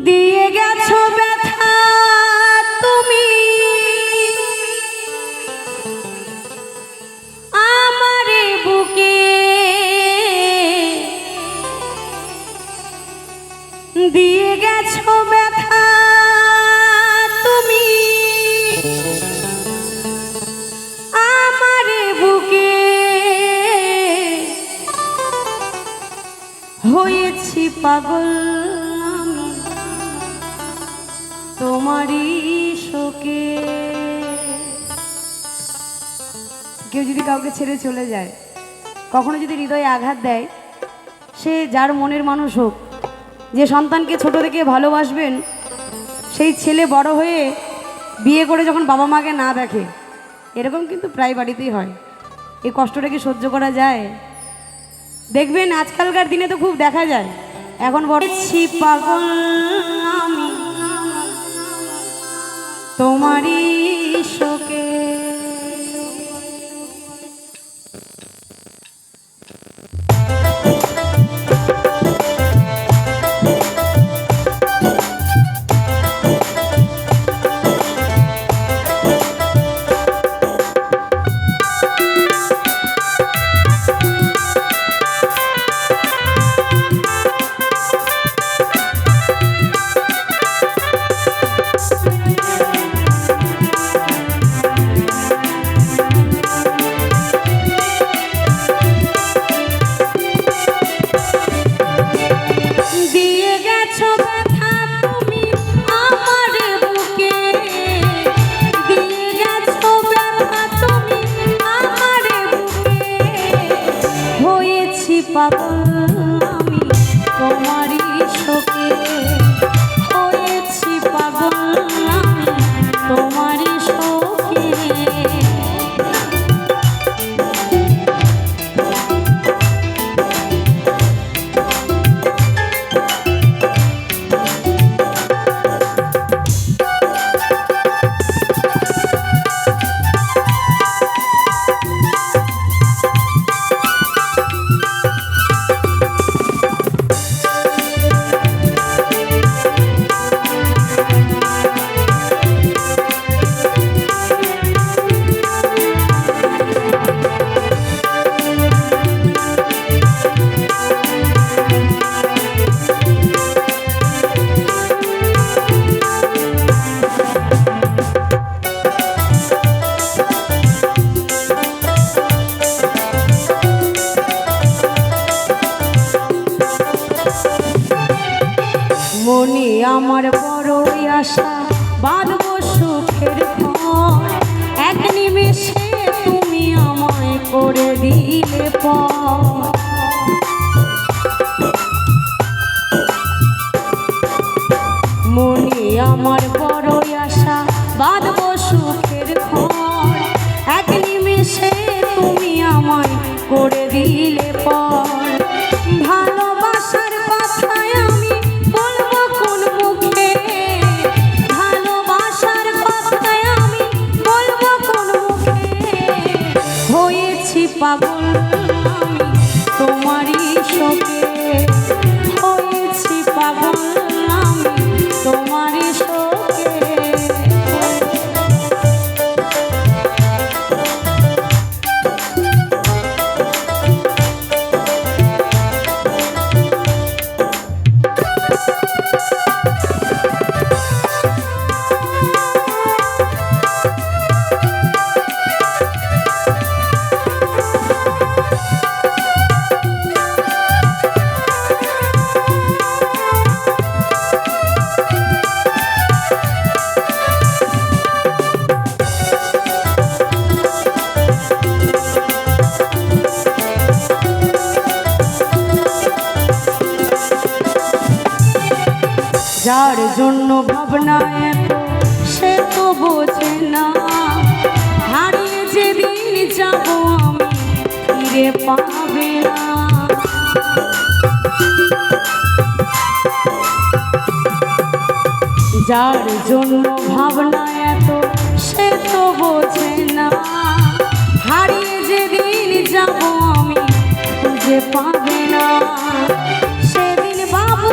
দিয়ে গেছো ব্যথা তুমি আমারে বুকে, দিয়ে গেছো ব্যথা তুমি আমারে বুকে, হয়েছি পাগল আমি তোমারই শোকে। কেউ যদি কাউকে ছেড়ে চলে যায়, কখনো যদি হৃদয়ে আঘাত দেয়, সে যার মনের মানুষ হোক, যে সন্তানকে ছোট থেকে ভালোবাসবেন, সেই ছেলে বড় হয়ে বিয়ে করে যখন বাবা মাকে না দেখে, এরকম কিন্তু প্রায় বাড়িতেই হয়। এই কষ্টটা কি সহ্য করা যায়? দেখবেন আজকালকার দিনে তো খুব দেখা যায়। এখন বলছি পাগল আমি তোমারই শোকে। পাগল আমি তোমারই শোকে, হয়েছি পাগল আমি তোমারই শোকে। মনে আমার বড়ই আশা, বাঁধব সুখের ঘর, এক নিমেষে তুমি আমায় করে দিলে পর। মনে আমার বড়ই আশা, বাঁধব সুখের ঘর, এক নিমেষে তুমি আমায় করে দিলে পর। ভালোবাসার কথায় আমি বলবো কোন মুখে, ভালোবাসার কথায় আমি বলবো কোন মুখে, হয়েছি পাগল আমি তোমারই শোকে, হয়েছি পাগল আমি তোমারই শোকে। যার জন্য ভাবনা এত সে তো বোঝে না, হারিয়ে যেদিন যাব আমি ফিরে পাবে না। যার জন্য ভাবনা এত সে তো বোঝে না, হারিয়ে যেদিন যাব আমি খুঁজে পাবে না। সেদিন বাবু